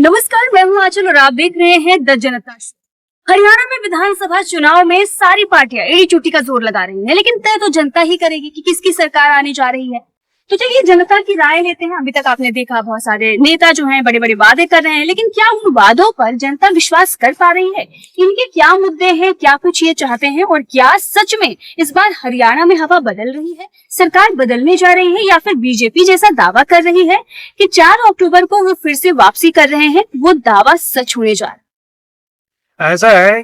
नमस्कार, मैं हूँ आंचल और आप देख रहे हैं द जनता शो। हरियाणा में विधानसभा चुनाव में सारी पार्टियां एड़ी चोटी का जोर लगा रही हैं, लेकिन तय तो जनता ही करेगी कि किसकी सरकार आने जा रही है। तो चलिए जनता की राय लेते हैं। अभी तक आपने देखा बहुत सारे नेता जो हैं बड़े बड़े वादे कर रहे हैं, लेकिन क्या उन वादों पर जनता विश्वास कर पा रही है? इनके क्या मुद्दे हैं, क्या कुछ ये चाहते हैं, और क्या सच में इस बार हरियाणा में हवा बदल रही है, सरकार बदलने जा रही है, या फिर बीजेपी जैसा दावा कर रही है कि 4 अक्टूबर को वो फिर से वापसी कर रहे हैं, वो दावा सच होने जा रहा है? ऐसा है,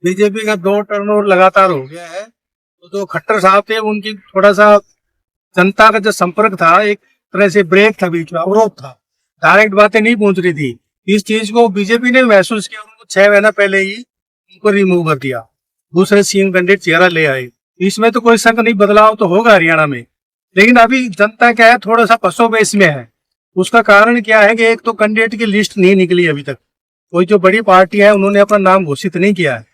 बीजेपी का 2 टर्न लगातार हो गया है। तो जो खट्टर साहब थे उनकी थोड़ा सा जनता का जो संपर्क था, एक तरह से ब्रेक था, बीच में अवरोध था, डायरेक्ट बातें नहीं पहुंच रही थी। इस चीज को बीजेपी ने महसूस किया, उनको 6 महीना पहले ही उनको रिमूव कर दिया, दूसरे सीएम कैंडिडेट चेहरा ले आए। इसमें तो कोई शक नहीं, बदलाव तो होगा हरियाणा में। लेकिन अभी जनता क्या है, थोड़ा सा पसोपेश में है। उसका कारण क्या है कि एक तो कैंडिडेट की लिस्ट नहीं निकली अभी तक, कोई जो बड़ी पार्टी है उन्होंने अपना नाम घोषित नहीं किया है।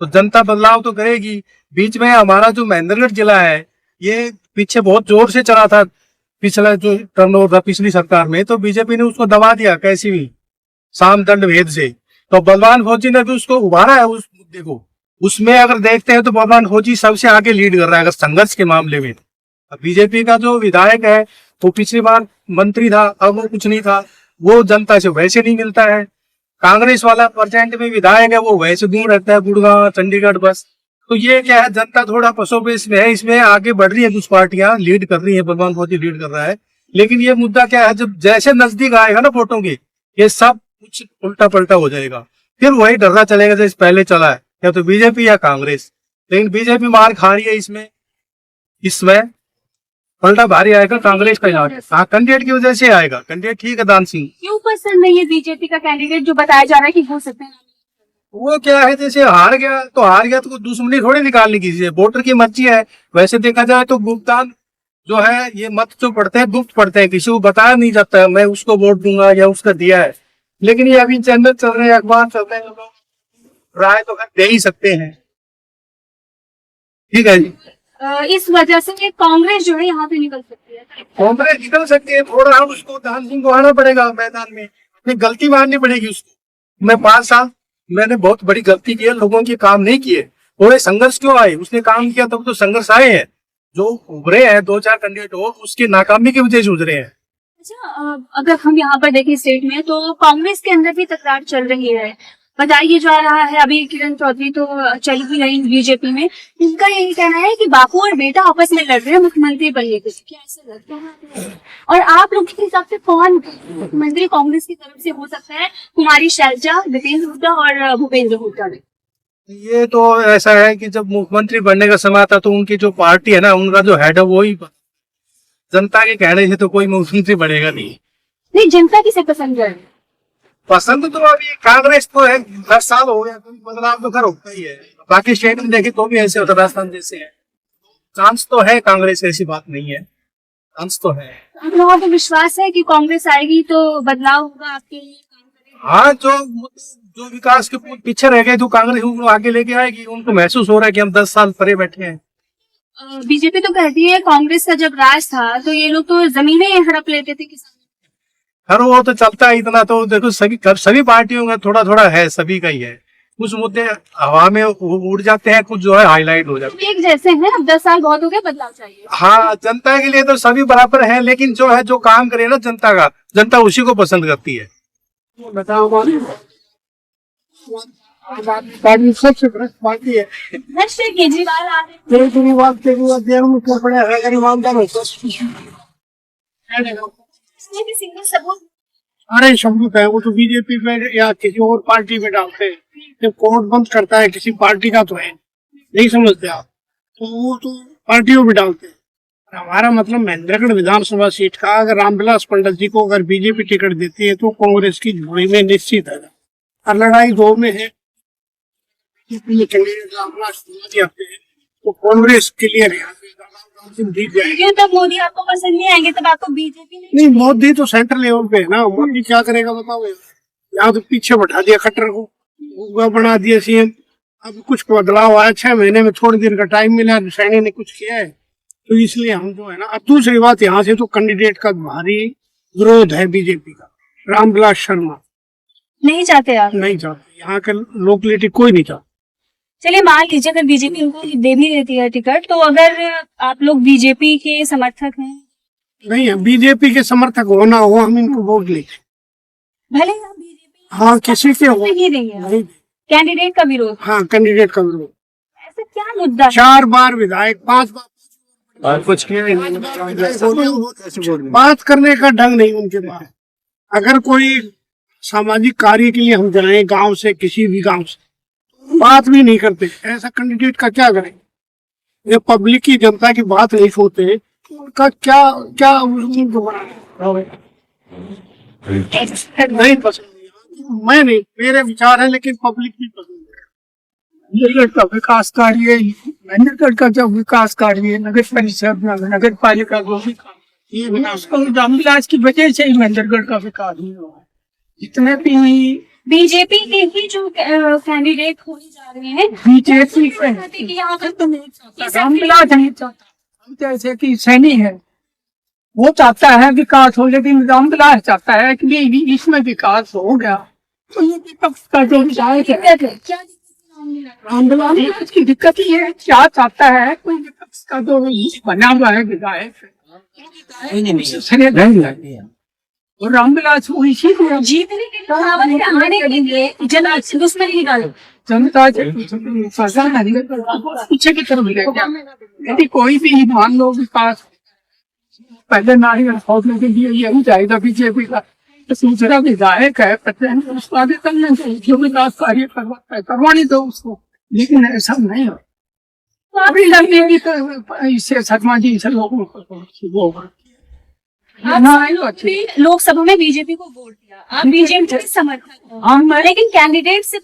तो जनता बदलाव तो करेगी। बीच में हमारा जो महेंद्रगढ़ जिला है, ये पीछे बहुत जोर से चला था, पिछला जो टर्नओवर था पिछली सरकार में, तो बीजेपी ने उसको दबा दिया कैसी भी साम दंड भेद से। तो बलवान फौजी ने भी उसको उभारा है उस मुद्दे को। उसमें अगर देखते हैं तो बलवान फौजी सबसे आगे लीड कर रहा है अगर संघर्ष के मामले में। अब बीजेपी का जो विधायक है वो पिछली बार मंत्री था, अब वो कुछ नहीं था, वो जनता से वैसे नहीं मिलता है। कांग्रेस वाला परसेंट में विधायक है, वो वैसे दूर रहता है, गुड़गांव चंडीगढ़ बस। तो ये क्या है, जनता थोड़ा पसोपेश में है, इसमें आगे बढ़ रही है, कुछ पार्टियां लीड कर रही है, बलवान फौजी लीड कर रहा है। लेकिन ये मुद्दा क्या है, जब जैसे नजदीक आएगा ना वोटों के, ये सब कुछ उल्टा पलटा हो जाएगा। फिर वही डरना चलेगा जैसे पहले चला है, या तो बीजेपी या कांग्रेस। लेकिन बीजेपी मार खा रही है इसमें पलटा भारी आएगा कांग्रेस का। यहाँ हाँ, कैंडिडेट की वजह से आएगा। कैंडिडेट ठीक है, दान सिंह। क्यों पसंद नहीं है बीजेपी का कैंडिडेट जो बताया जा रहा है कि हो सकते हैं? वो क्या है, जैसे हार गया तो कोई दुश्मनी थोड़ी निकालनी किसी से, वोटर की मर्जी है। वैसे देखा जाए तो भुगतान जो है, ये मत जो पड़ते हैं गुप्त पड़ते हैं, किसी को बताया नहीं जाता है मैं उसको वोट दूंगा या उसका दिया है। लेकिन ये अभी चैनल चल रहे हैं, अखबार चल रहे हैं, लोग राय तो दे ही सकते हैं। ठीक है जी। इस वजह से कांग्रेस जो है यहाँ पे निकल सकती है। कांग्रेस निकल सकती है, थोड़ा उसको दान सिंह को आना पड़ेगा मैदान में, अपनी गलती माननी पड़ेगी उसको। मैं 5 साल मैंने बहुत बड़ी गलती की है, लोगों के काम नहीं किए, थोड़े संघर्ष क्यों आए, उसने काम किया तब तो संघर्ष आए हैं। जो उभरे हैं 2-4 कैंडिडेट और उसकी नाकामी की वजह से उभरे हैं। अच्छा, अगर हम यहाँ पर देखें स्टेट में, तो कांग्रेस के अंदर भी तकरार चल रही है। बताया जा रहा है, अभी किरण चौधरी तो चली ही गई बीजेपी में, इनका यही कहना है कि बापू और बेटा आपस में लड़ रहे हैं मुख्यमंत्री बनने के। क्या ऐसा लगता है? और आप लोग के हिसाब से कौन मुख्यमंत्री कांग्रेस की तरफ से हो सकता है? कुमारी शैलजा, दीपेंद्र हुड्डा और भूपेंद्र हुड्डा में? ये तो ऐसा है कि जब मुख्यमंत्री बनने का समय आता तो उनकी जो पार्टी है ना, उनका जो हेड है वो ही, जनता के कहने से तो कोई मुख्यमंत्री बनेगा नहीं। जनता किसे पसंद है? पसंद तो अभी कांग्रेस को है, 10 साल हो गया, तो बदलाव तो खैर होता ही है। बाकी स्टेट में देखे तो भी ऐसे होता, राजस्थान जैसे है, चांस तो है कांग्रेस, ऐसी बात नहीं है, चांस तो है। आप लोगों को विश्वास है कि कांग्रेस आएगी तो बदलाव होगा, आपके लिए काम करेगी? हाँ, जो विकास के पीछे रह गए तो कांग्रेस उनको आगे लेके आएगी। उनको महसूस हो रहा है कि हम 10 साल परे बैठे हैं। बीजेपी तो कहती है कांग्रेस का जब राज था तो ये लोग तो जमीनें हड़प लेते थे किसान। हर वो तो चलता है इतना, तो देखो सभी पार्टियों का थोड़ा थोड़ा है, सभी का ही है। कुछ मुद्दे हवा में उड़ जाते हैं, कुछ जो है हाईलाइट हो जाते हैं। एक जैसे हैं, अब 10 साल बहुत हो गए, बदलाव चाहिए। हाँ, जनता के लिए तो सभी बराबर है, लेकिन जो है जो काम करे ना जनता उसी को पसंद करती है। बताओ, सबसे भ्रष्ट पार्टी है। केजरीवाल आ रहे। अरे सबूत है, वो तो बीजेपी में या किसी और पार्टी में डालते हैं, जब कोर्ट बंद करता है किसी पार्टी का तो है, नहीं समझते आप, तो वो तो पार्टियों में डालते हैं। हमारा मतलब महेंद्रगढ़ विधानसभा सीट का अगर रामविलास पंडित जी को अगर बीजेपी टिकट देती है तो कांग्रेस की झोली में निश्चित है। और लड़ाई 2 में है, रामविलास आते हैं तो कांग्रेस क्लियर है, तब मोदी आपको पसंद नहीं आएंगे, तब आपको बीजेपी नहीं। मोदी तो सेंट्रल लेवल पे है ना, मोदी क्या करेगा बताओ। यहाँ तो पीछे बैठा दिया खट्टर को, बना दिया सीएम। अब कुछ बदलाव आया, 6 महीने में थोड़ी देर का टाइम मिला, सैनी ने कुछ किया है, तो इसलिए हम जो है ना। अब दूसरी बात, यहाँ से तो कैंडिडेट का भारी विरोध है बीजेपी का, रामविलास शर्मा। नहीं चाहते आप? नहीं चाहते, यहाँ के लोकलिटी कोई नहीं चाहता। चलिए मान लीजिए अगर बीजेपी उनको दे भी देती है टिकट, तो अगर आप लोग बीजेपी के समर्थक हैं, नहीं है, बीजेपी के समर्थक होना हो हम इनको वोट लेंगे। भले ही आप बीजेपी हाँ, किसी के हो नहीं देंगे, नहीं। कैंडिडेट का विरोध, हाँ, कैंडिडेट का विरोध। ऐसा क्या मुद्दा है? 4 बार विधायक, 5 बार कुछ किया बात करने का ढंग नहीं उनके पास। अगर कोई सामाजिक कार्य के लिए हम जाएं गांव से, किसी भी गांव से, बात भी नहीं करते। ऐसा कैंडिडेट का क्या करें? ये पब्लिक की, जनता की बात नहीं सोचते, उनका क्या क्या उनको नहीं पसंद। मैं नहीं, मेरे विचार है, लेकिन पब्लिक भी पसंद है। महेंद्रगढ़ का विकास कार्य, महेंद्रगढ़ का जो विकास कार्य, नगर परिषद, नगर पालिका को ये विकास रामविलास की वजह से ही महेंद्रगढ़ का विकास नहीं हुआ है। जितने भी बीजेपी के ही जो कैंडिडेट होने जा रहे हैं, बीजेपी कहते हैं कि यहाँ पर तो रामविलास नहीं चाहता, जैसे कि सैनी है, वो चाहता है विकास हो, लेकिन रामविलास चाहता है कि ये इसमें विकास हो गया तो ये विपक्ष का जो विधायक है, क्या रामविलास की दिक्कत ये है, क्या चाहता है कोई विपक्ष का जो बना हुआ है विधायक और रामविलास वो इसीलिए जीतने के लिए, आने के लिए जनता से दुश्मनी निकालो। जनता से पीछे की तरफ ले गया। यदि कोई भी मान लो विकास, पहले नारियल फोड़ने के लिए यही जाएगा बीजेपी का, तो दूसरा विधायक है उसको आगे करने दो, जो विकास कार्य करवाने दो उसको, लेकिन ऐसा नहीं हो। अभी लगने की तो इससे शर्मा जी से लोगों को लोकसभा में बीजेपी को वोट दिया, आप बीजेपी के समर्थक हो, हाँ, लेकिन कैंडिडेट से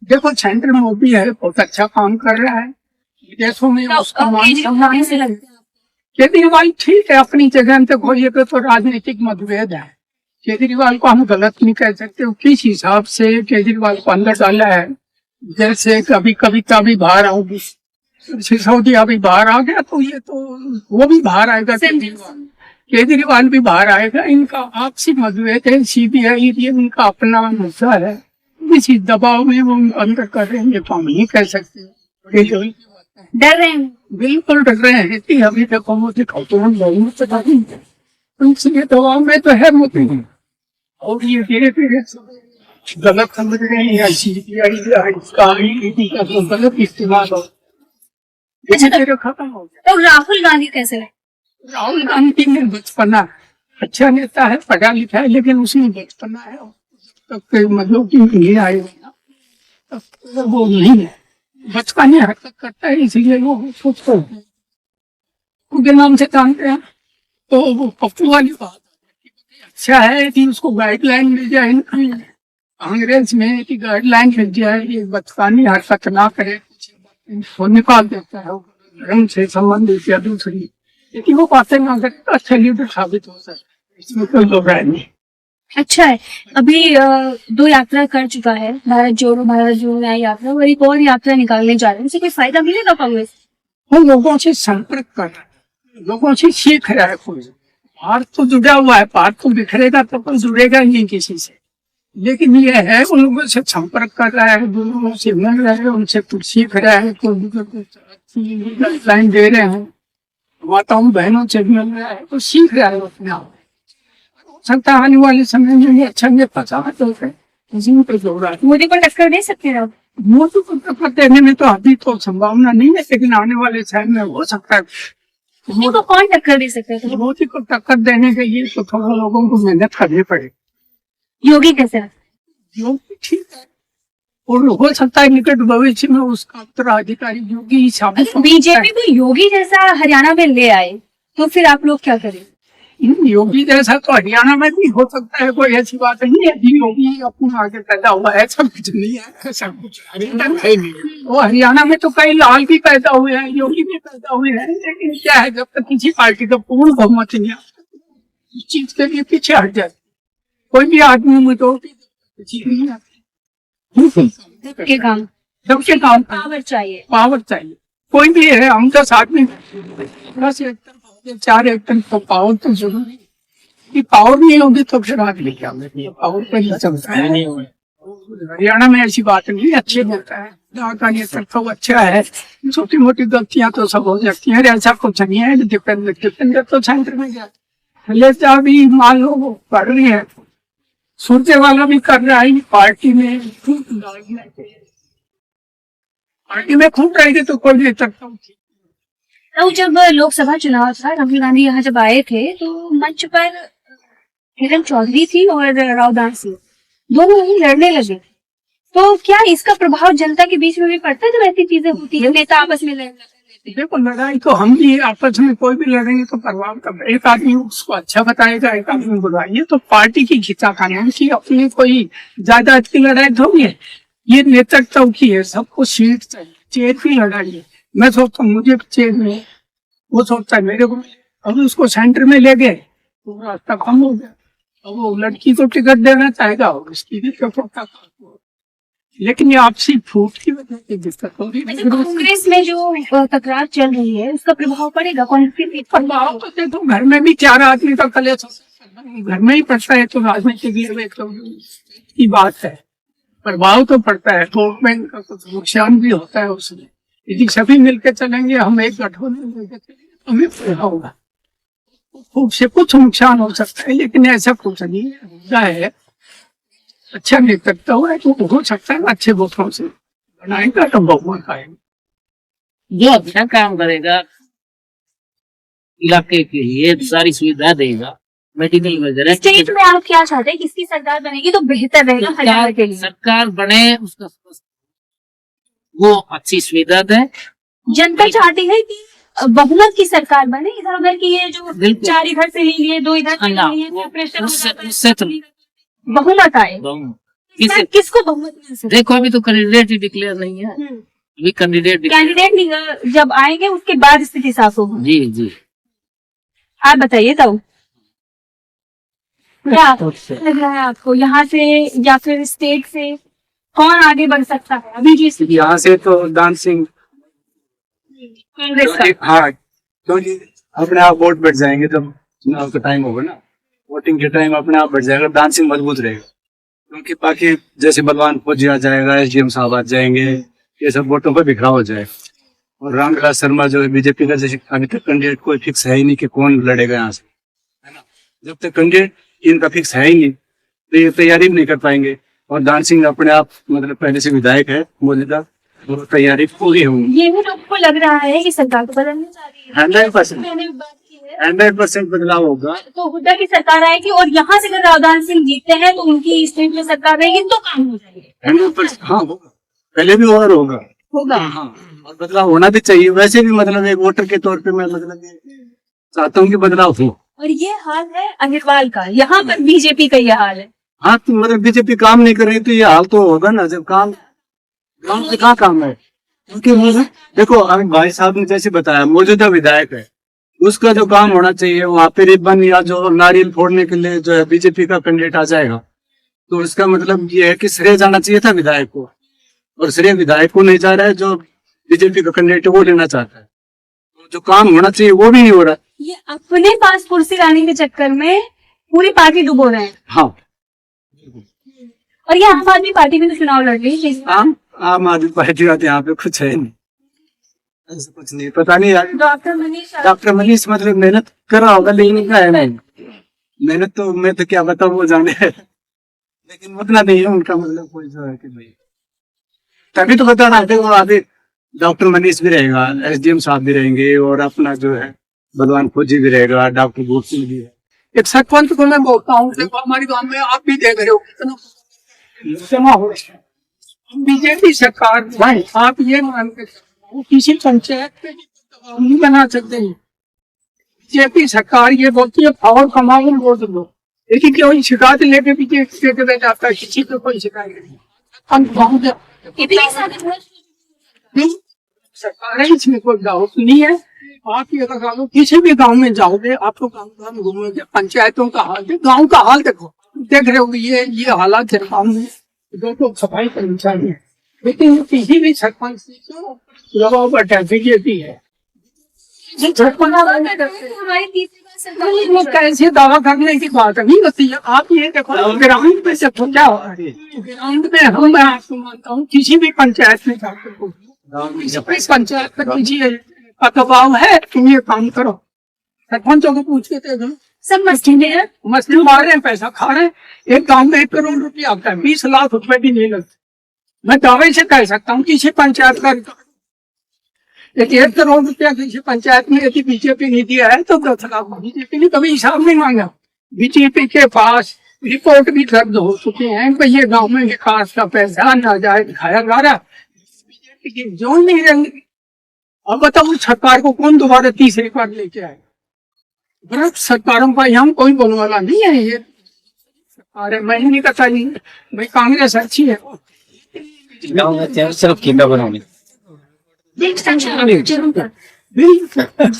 देखो सेंटर में मोदी है, बहुत अच्छा काम कर रहा है, विदेशों में उसका मान सम्मान है। केजरीवाल ठीक है अपनी जगह, देखो ये तो राजनीतिक मतभेद है, केजरीवाल को हम गलत नहीं कह सकते। किस हिसाब से केजरीवाल को अंदर डाला है, जैसे कभी कविता भी बाहर आऊंगी, सिसोदिया भी बाहर आ गया, तो ये तो वो भी बाहर आएगा, केजरीवाल भी बाहर आएगा। इनका आपसी मतभेद है, सीबीआई ये इनका अपना मुद्दा है, इसी दबाव में वो अंदर कर रहे हैं, ये तो हम नहीं कह सकते। डर रहे हैं, बिल्कुल डर रहे हैं कि अभी देखो मोदी इसलिए दबाव में तो है मोदी, और ये धीरे धीरे गलत समझ रहे हैं, सीबीआई का गलत इस्तेमाल हो, खत्म हो गया। तो राहुल गांधी कैसे है? राहुल गांधी ने बचपना, अच्छा नेता है, पढ़ा लिखा है, लेकिन उसमें बचपना है, तब मतलब की नहीं आए तब वो नहीं है, बचपने हरकत करता है, इसीलिए वो सोचते हैं उनके नाम से जानते हैं। तो वो पप्पू वाली बात अच्छा है कि उसको गाइडलाइन मिल जाए, कांग्रेस में कि गाइडलाइन मिल जाए, ये बचपनी हरकत ना करे, वो निकाल देता है धर्म से संबंधित या दूसरी, लेकिन वो बातें ना करे अच्छा लीडर साबित हो सकता है, इसमें कोई दो राय नहीं। अच्छा है, अभी 2 यात्रा कर चुका है, भारत जोड़ो न्याय यात्रा, और एक और यात्रा निकालने जा रहे हैं, उससे कोई फायदा मिलेगा कांग्रेस? वो लोगों से संपर्क कर रहा है, लोगों से सीख रहा है। कोई भारत तो जुड़ा हुआ है, भारत तो बिखरेगा तो कोई जुड़ेगा ही नहीं किसी से, लेकिन ये है उन लोगों से संपर्क कर रहा है, लोगों से मिल रहा है, उनसे कुछ सीख रहा है, कोई लाइन दे रहे हैं, माताओं बहनों से मिल रहा है, तो सीख रहा है अपने आप। सकता आने वाले समय में अच्छा पता तो मोदी को टक्कर दे सकते हैं आप? मोदी को टक्कर देने में तो अभी तो संभावना नहीं है, लेकिन आने वाले समय में हो सकता है। मोदी को कौन टक्कर दे सकता है? मोदी को टक्कर देने के लिए तो थोड़ा लोगों को मेहनत करनी पड़ेगी। योगी कैसे है? योगी ठीक है, और हो सकता है निकट भविष्य में उसका उत्तराधिकारी योगी ही साबित हो। बीजेपी को योगी जैसा हरियाणा में ले आए तो फिर आप लोग क्या करें? योगी जैसा तो हरियाणा में भी हो सकता है, कोई ऐसी बात नहीं है जी योगी अपना आगे पैदा हुआ है, ऐसा कुछ नहीं है, ऐसा कुछ हरियाणा में नहीं। वो हरियाणा में तो कई लाल भी पैदा हुए हैं, योगी भी पैदा हुए हैं, लेकिन क्या है जब तक किसी पार्टी का पूर्ण बहुमत नहीं आता इस चीज के लिए पीछे हट जाती, कोई भी आदमी मुझे नहीं आती। सबके काम पावर चाहिए, पावर चाहिए, कोई भी है, हम 10 आदमी 10 एक तरफ 4 एक तरफ तो पावर तो जरूरी है। कि पावर नहीं होगी तो फिर आगे क्या पावर पे नहीं चलता है। हरियाणा में ऐसी बात नहीं, अच्छे नेता है, यहाँ का नेतृत्व अच्छा है, छोटी मोटी गलतियां तो सब हो जाती हैं, ऐसा कुछ नहीं है। दीपेंद्र तो सेंटर में गया, लेता भी मान लो वो कर रही है, सुनते वाला भी कर रहा है। पार्टी में खूब रहेगी तो कोई नेतृत्व। तो जब लोकसभा चुनाव था, राहुल गांधी यहाँ जब आए थे तो मंच पर किरण चौधरी थी और राव दान सिंह दोनों ही लड़ने लगे। तो क्या इसका प्रभाव जनता के बीच में भी पड़ता है जब ऐसी चीजें होती है, नेता आपस में लड़ते? देखो लड़ाई तो हम भी आपस में कोई भी लड़ेंगे तो प्रभाव तब एक आदमी उसको अच्छा बताएगा, एक आदमी बुराई। तो पार्टी की खींचातानी की अपनी कोई जायदाद की लड़ाई थोड़ी है, ये नेतृत्व की है। सबको सीट चाहिए, चेयर की लड़ाई है। मैं सोचता हूँ मुझे चेयर में, वो सोचता है मेरे को, अब उसको सेंटर में ले गए तो रास्ता कम हो गया। अब वो लड़की को टिकट देना चाहेगा, उसकी भी लेकिन ये आपसी फूट की वजह से दिक्कत हो रही है। कांग्रेस में जो तकरार चल रही है उसका प्रभाव पड़ेगा कौन सी सीट पर? प्रभाव तो देखो घर में भी 4 आदमी का कलेश घर में ही पड़ता है, तो राजनीतिक की बात है, प्रभाव तो पड़ता है। गवर्नमेंट का कुछ नुकसान भी होता है उसमें। यदि सभी मिलकर चलेंगे, हम एक गठबंधन मिलकर चलेंगे तो हमें फायदा होगा। खूब से कुछ नुकसान हो सकता है, लेकिन ऐसा कुछ नहीं है। अच्छा नेतृत्व है तो हो सकता है अच्छे वोटों से बनाएगा तो बहुमत आएगा। जो अच्छा काम करेगा, इलाके के लिए सारी सुविधा देगा, मेडिकल वगैरह। स्टेट में आप क्या चाहते हैं, किसकी सरकार बनेगी तो बेहतर रहेगा हरियाणा के लिए? सरकार बने उसका वो अच्छी सुविधा दे। जनता चाहती है कि बहुमत की सरकार बने, इधर उधर की ये जो 4 इधर से ले लिए 2 इधर से ले लिए, प्रेशर उससे तो बहुमत आए। किसको बहुमत मिल सकता? देखो अभी तो कैंडिडेट ही डिक्लेयर नहीं है, अभी कैंडिडेट कैंडिडेट जब आएंगे उसके बाद स्थिति साफ होगी। जी जी आप बताइए तब क्या लग रहा है आपको, यहाँ से या फिर स्टेट से कौन आगे बढ़ सकता है? अभी जिस यहाँ से तो दान सिंह कांग्रेस का, हाँ, क्योंकि अपने आप वोट बढ़ जाएंगे जब चुनाव का टाइम होगा ना, वोटिंग के टाइम अपने आप बढ़ जाएगा, दान सिंह मजबूत रहेगा। क्योंकि बाकी जैसे बलवान फौजी आ जाएगा, SDM साहब आ जाएंगे, ये सब वोटों पर बिखराव हो जाएगा। और रामविलास शर्मा जो है बीजेपी का, जैसे अभी तक कैंडिडेट कोई फिक्स है ही नहीं कि कौन लड़ेगा यहाँ से, है ना। जब तक कैंडिडेट इनका फिक्स है ही नहीं तो ये तैयारी भी नहीं कर पाएंगे। और दान सिंह अपने आप मतलब पहले से विधायक है मौजूदा, और तैयारी पूरी होगी। ये भी लोगों को लग रहा है कि सरकार को बदलनी चाहिए। 100% मैंने बात की है 100% बदलाव होगा। तो हुड्डा की सरकार आएगी और यहाँ से अगर रावदान सिंह जीतते हैं तो उनकी स्टेट में सरकार रहेगी तो काम हो जाएंगे। 100% हाँ होगा, पहले भी और होगा। हाँ, और बदलाव होना भी चाहिए। वैसे भी मतलब एक वोटर के तौर पे मैं मतलब चाहता हूँ कि बदलाव हो। और ये हाल है अग्रवाल का, यहाँ पर बीजेपी का ये हाल है। हाँ, तो मतलब बीजेपी काम नहीं कर रही तो ये हाल तो होगा ना। जब काम से कहाँ काम है, क्योंकि देखो अभी भाई साहब ने जैसे बताया मौजूदा विधायक है, उसका जो काम होना चाहिए वहाँ पे रिबन या जो नारियल फोड़ने के लिए जो है बीजेपी का कैंडिडेट आ जाएगा, तो इसका मतलब ये है कि श्रेय जाना चाहिए था विधायक को, और श्रेय विधायक को नहीं जा रहा है। जो बीजेपी का कैंडिडेट है वो लेना चाहता है, तो जो काम होना चाहिए वो भी नहीं हो रहा है। ये अपने पास कुर्सी लाने के चक्कर में पूरी पार्टी डुबो रहे हैं। हाँ, और ये आम आदमी पार्टी में तो चुनाव लड़ रही है। आम आदमी पार्टी का यहाँ पे कुछ है नहीं, ऐसा कुछ नहीं, पता नहीं यार। डॉक्टर मनीष मतलब मेहनत कर रहा होगा, लेकिन क्या है नहीं मेहनत तो मैं तो क्या बताऊँ वो जाने है, लेकिन उतना नहीं है उनका मतलब कोई जो है कि भाई। तभी तो बता रहा देखो आगे डॉक्टर मनीष भी रहेगा, SDM साहब भी रहेंगे, और अपना जो है बलवान फौजी भी रहेगा, डॉक्टर गोप सिंह भी है। एक सरपंच को मैं बोलता हूँ, देखो हमारे गांव में आप भी देख रहे हो कितना जमा हो रहा है। बीजेपी सरकार भाई आप ये मान के चलो, किसी पंचायत पे दबाव नहीं बना सकते। बीजेपी सरकार ये बोलती है पावर कमाओ वोट दो, लेकिन कोई शिकायत लेके बीजेपी के जाता है, किसी को कोई शिकायत नहीं। सरकार है, इसमें कोई डाउट नहीं है। आप ये लगा लो किसी भी गांव में जाओगे, आपको गांव घूमोगे, पंचायतों का हाल देख, गांव का हाल देखो, देख रहे हो ये हालात है गाँव में। देखो सफाई कर्मचारी है, लेकिन किसी भी सरपंच दबाव पर बीजेपी है। हमारी तीसरी बात वो कैसे दावा करने की बात नहीं होती है। आप ये देखो ग्राउंड पे से क्या हो रहा है, ग्राउंड में हम, मैं आपको मानता हूँ किसी भी पंचायत में जाकर किसी भी पंचायत में कीजिए का दबाव है, तुम ये काम करो, सरपंचों को पूछ के दे दो, सब मसले हैं। मछली मार रहे हैं, पैसा खा रहे हैं। एक गांव में 1 करोड़ रुपया आता है, 20 लाख रुपए भी नहीं लगते। मैं दावे से कह सकता हूँ किसी पंचायत का 1 करोड़ रुपया किसी पंचायत में यदि बीजेपी ने दिया है तो 10 लाख बीजेपी ने कभी हिसाब नहीं मांगा। बीजेपी के पास रिपोर्ट भी दर्ज हो चुके हैं कि ये गांव में विकास का पैसा नाजायज खाया जा रहा है। बीजेपी की जोन नहीं रहेंगे। अब बताओ सरकार को कौन दोबारा तीसरी बार लेके आए? बड़ा सरकारों का यहाँ कोई बोलने वाला नहीं है। ये सरकार है, मैं नहीं कहता नहीं भाई कांग्रेस अच्छी है। गाँव में सिर्फ कीड़ा बनाने जरूर बिल्कुल